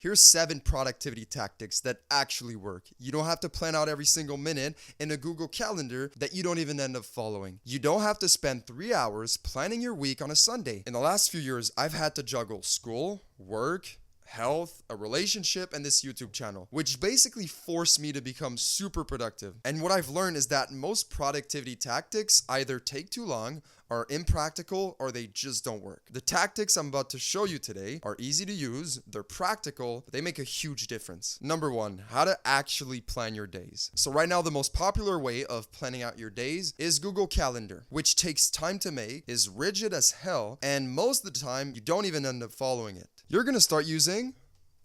Here's 7 productivity tactics that actually work. You don't have to plan out every single minute in a Google Calendar that you don't even end up following. You don't have to spend 3 hours planning your week on a Sunday. In the last few years, I've had to juggle school, work, health, a relationship, and this YouTube channel, which basically forced me to become super productive. And what I've learned is that most productivity tactics either take too long, are impractical, or they just don't work. The tactics I'm about to show you today are easy to use, they're practical, they make a huge difference. Number 1, how to actually plan your days. So right now, the most popular way of planning out your days is Google Calendar, which takes time to make, is rigid as hell, and most of the time, you don't even end up following it. You're gonna start using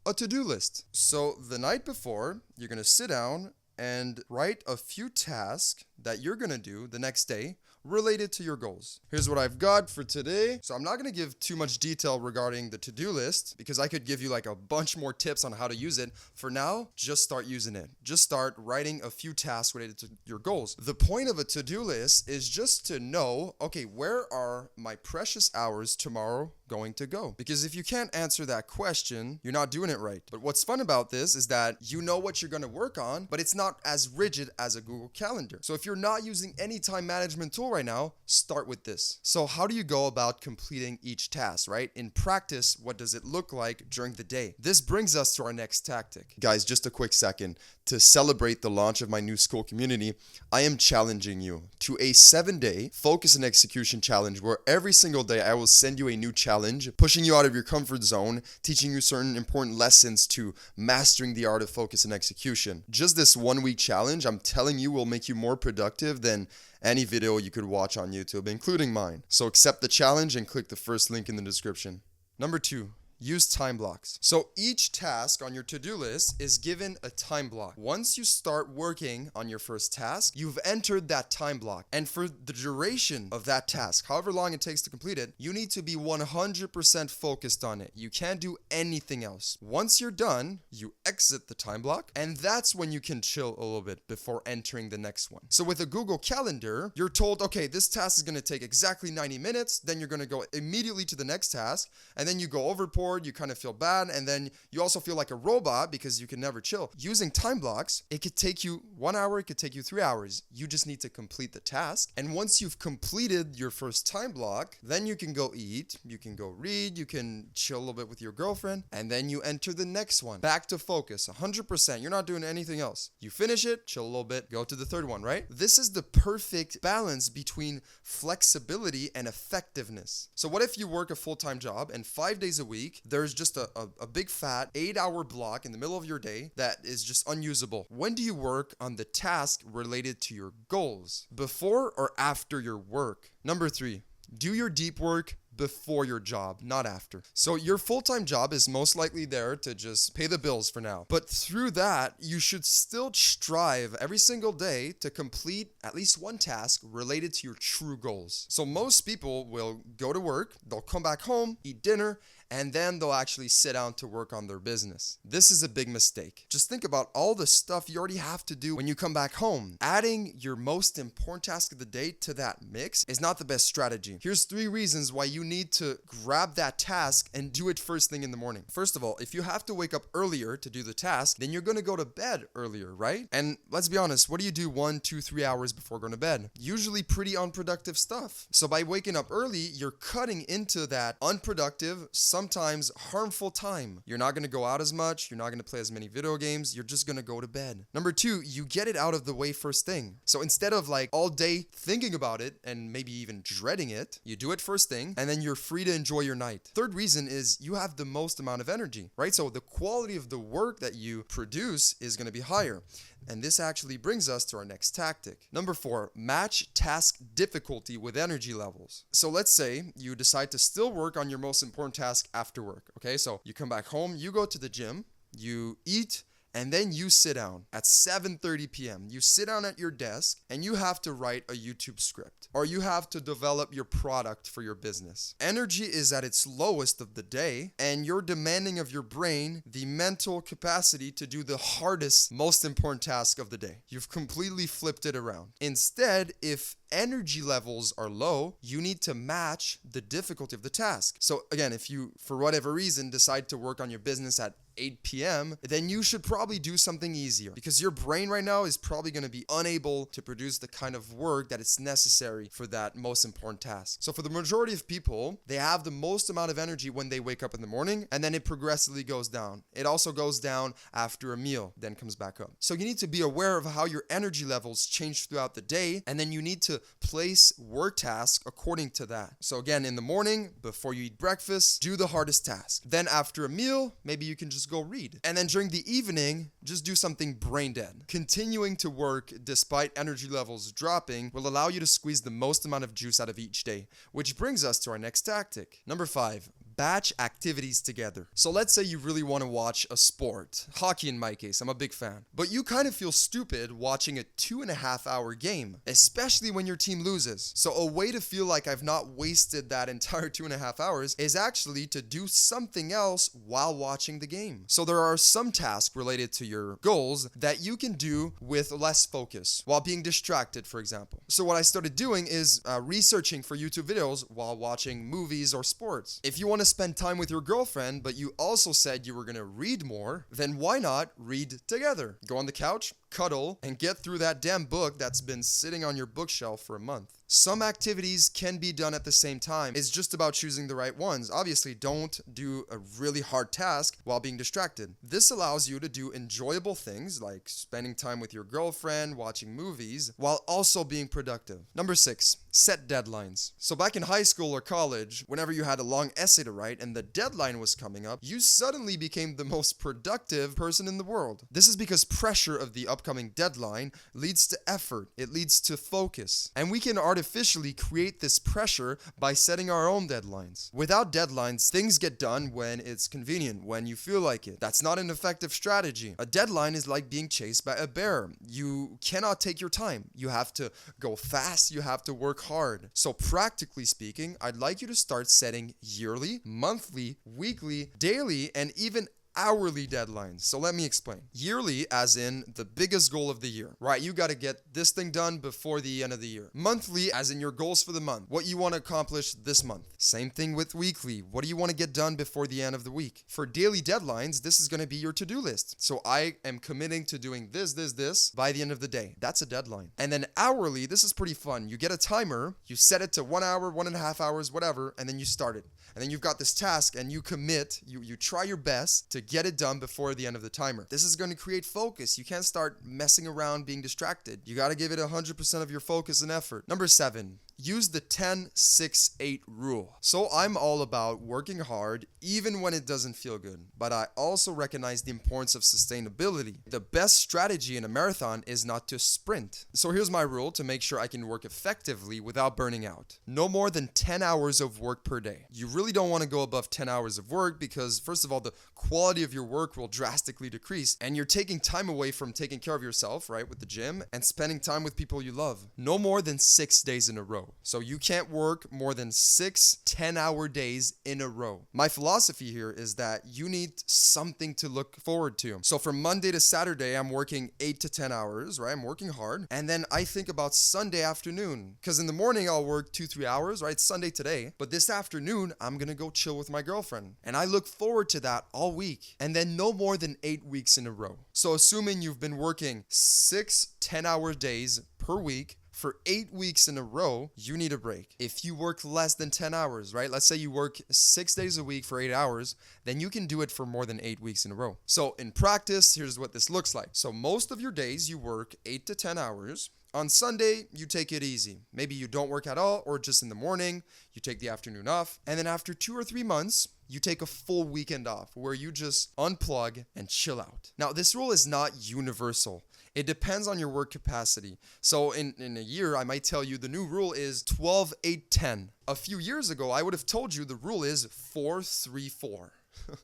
a to-do list. So the night before, you're gonna sit down and write a few tasks that you're gonna do the next day related to your goals. Here's what I've got for today. So I'm not gonna give too much detail regarding the to-do list because I could give you like a bunch more tips on how to use it. For now, just start using it. Just start writing a few tasks related to your goals. The point of a to-do list is just to know, okay, where are my precious hours tomorrow going to go? Because if you can't answer that question, you're not doing it right. But what's fun about this is that you know what you're gonna work on, but it's not as rigid as a Google Calendar. So if you're not using any time management tool right now, start with this. So how do you go about completing each task, right? In practice, what does it look like during the day? This brings us to our next tactic. Guys, just a quick second. To celebrate the launch of my new school community, I am challenging you to a 7-day focus and execution challenge where every single day I will send you a new challenge, pushing you out of your comfort zone, teaching you certain important lessons to mastering the art of focus and execution. Just this 1-week challenge, I'm telling you, will make you more productive than any video you could watch on YouTube, including mine. So accept the challenge and click the first link in the description. Number 2. Use time blocks. So each task on your to-do list is given a time block. Once you start working on your first task, you've entered that time block. And for the duration of that task, however long it takes to complete it, you need to be 100% focused on it. You can't do anything else. Once you're done, you exit the time block, and that's when you can chill a little bit before entering the next one. So with a Google Calendar, you're told, okay, this task is going to take exactly 90 minutes, then you're going to go immediately to the next task, and then you go overboard, you kind of feel bad, and then you also feel like a robot because you can never chill. Using time blocks, it could take you 1 hour, it could take you 3 hours. You just need to complete the task. And once you've completed your first time block, then you can go eat, you can go read, you can chill a little bit with your girlfriend, and then you enter the next one. Back to focus, 100%. You're not doing anything else. You finish it, chill a little bit, go to the third one, right? This is the perfect balance between flexibility and effectiveness. So what if you work a full-time job and 5 days a week, there's just a big fat 8-hour block in the middle of your day that is just unusable? When do you work on the task related to your goals? Before or after your work? Number 3, do your deep work before your job, not after. So your full-time job is most likely there to just pay the bills for now. But through that, you should still strive every single day to complete at least one task related to your true goals. So most people will go to work, they'll come back home, eat dinner, and then they'll actually sit down to work on their business. This is a big mistake. Just think about all the stuff you already have to do when you come back home. Adding your most important task of the day to that mix is not the best strategy. Here's 3 reasons why you need to grab that task and do it first thing in the morning. First of all, if you have to wake up earlier to do the task, then you're going to go to bed earlier, right? And let's be honest, what do you do 1, 2, 3 hours before going to bed? Usually pretty unproductive stuff. So by waking up early, you're cutting into that unproductive, sometimes harmful time. You're not going to go out as much. You're not going to play as many video games. You're just going to go to bed. Number 2, you get it out of the way first thing. So instead of like all day thinking about it and maybe even dreading it, you do it first thing and then you're free to enjoy your night. Third reason is you have the most amount of energy, right? So the quality of the work that you produce is going to be higher. And this actually brings us to our next tactic. Number 4, match task difficulty with energy levels. So let's say you decide to still work on your most important task after work. Okay, so you come back home, you go to the gym, you eat, and then you sit down at 7:30 p.m. You sit down at your desk and you have to write a YouTube script or you have to develop your product for your business. Energy is at its lowest of the day and you're demanding of your brain the mental capacity to do the hardest, most important task of the day. You've completely flipped it around. Instead, if energy levels are low, you need to match the difficulty of the task. So again, if you, for whatever reason, decide to work on your business at 8 p.m., then you should probably do something easier because your brain right now is probably going to be unable to produce the kind of work that is necessary for that most important task. So for the majority of people, they have the most amount of energy when they wake up in the morning, and then it progressively goes down. It also goes down after a meal, then comes back up. So you need to be aware of how your energy levels change throughout the day, and then you need to place work tasks according to that. So again, in the morning, before you eat breakfast, do the hardest task. Then after a meal, maybe you can just go read. And then during the evening, just do something brain dead. Continuing to work despite energy levels dropping will allow you to squeeze the most amount of juice out of each day, which brings us to our next tactic. Number 5. Batch activities together. So let's say you really want to watch a sport. Hockey in my case, I'm a big fan. But you kind of feel stupid watching a 2.5-hour game, especially when your team loses. So a way to feel like I've not wasted that entire 2.5 hours is actually to do something else while watching the game. So there are some tasks related to your goals that you can do with less focus while being distracted, for example. So what I started doing is researching for YouTube videos while watching movies or sports. If you want to spend time with your girlfriend, but you also said you were going to read more, then why not read together? Go on the couch, cuddle, and get through that damn book that's been sitting on your bookshelf for a month. Some activities can be done at the same time. It's just about choosing the right ones. Obviously, don't do a really hard task while being distracted. This allows you to do enjoyable things like spending time with your girlfriend, watching movies, while also being productive. Number 6, set deadlines. So back in high school or college, whenever you had a long essay to write and the deadline was coming up, you suddenly became the most productive person in the world. This is because pressure of the upcoming deadline leads to effort. It leads to focus. And we can artificially create this pressure by setting our own deadlines. Without deadlines, things get done when it's convenient, when you feel like it. That's not an effective strategy. A deadline is like being chased by a bear. You cannot take your time. You have to go fast. You have to work hard. So practically speaking, I'd like you to start setting yearly, monthly, weekly, daily, and even hourly deadlines. So let me explain. Yearly, as in the biggest goal of the year, right? You got to get this thing done before the end of the year. Monthly, as in your goals for the month, what you want to accomplish this month. Same thing with weekly. What do you want to get done before the end of the week? For daily deadlines, this is going to be your to-do list. So I am committing to doing this by the end of the day. That's a deadline. And then hourly, this is pretty fun. You get a timer, you set it to 1 hour, 1.5 hours, whatever, and then you start it. And then you've got this task and you commit, you try your best to get it done before the end of the timer. This is going to create focus. You can't start messing around being distracted. You got to give it 100% of your focus and effort. Number 7, use the 10-6-8 rule. So I'm all about working hard even when it doesn't feel good, but I also recognize the importance of sustainability. The best strategy in a marathon is not to sprint. So here's my rule to make sure I can work effectively without burning out. No more than 10 hours of work per day. You really don't want to go above 10 hours of work because first of all, the quality of your work will drastically decrease and you're taking time away from taking care of yourself, right, with the gym and spending time with people you love. No more than 6 days in a row. So you can't work more than 6 10-hour days in a row. My philosophy here is that you need something to look forward to. So from Monday to Saturday, I'm working 8 to 10 hours, right? I'm working hard. And then I think about Sunday afternoon because in the morning I'll work 2-3 hours, right? It's Sunday today. But this afternoon, I'm going to go chill with my girlfriend. And I look forward to that all week. And then no more than 8 weeks in a row. So assuming you've been working 6 10-hour days per week, for 8 weeks in a row, you need a break. If you work less than 10 hours, right? Let's say you work 6 days a week for 8 hours, then you can do it for more than 8 weeks in a row. So in practice, here's what this looks like. So most of your days you work 8 to 10 hours. On Sunday, you take it easy. Maybe you don't work at all or just in the morning, you take the afternoon off. And then after 2 or 3 months, you take a full weekend off where you just unplug and chill out. Now, this rule is not universal. It depends on your work capacity. So in a year, I might tell you the new rule is 12-8-10. A few years ago, I would have told you the rule is 4-3-4.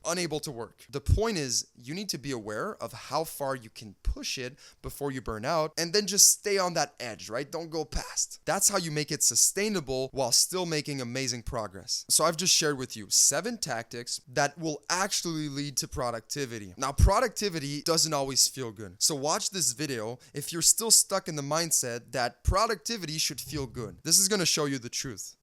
Unable to work. The point is, you need to be aware of how far you can push it before you burn out and then just stay on that edge, right? Don't go past. That's how you make it sustainable while still making amazing progress. So I've just shared with you 7 tactics that will actually lead to productivity. Now, productivity doesn't always feel good. So watch this video if you're still stuck in the mindset that productivity should feel good. This is going to show you the truth.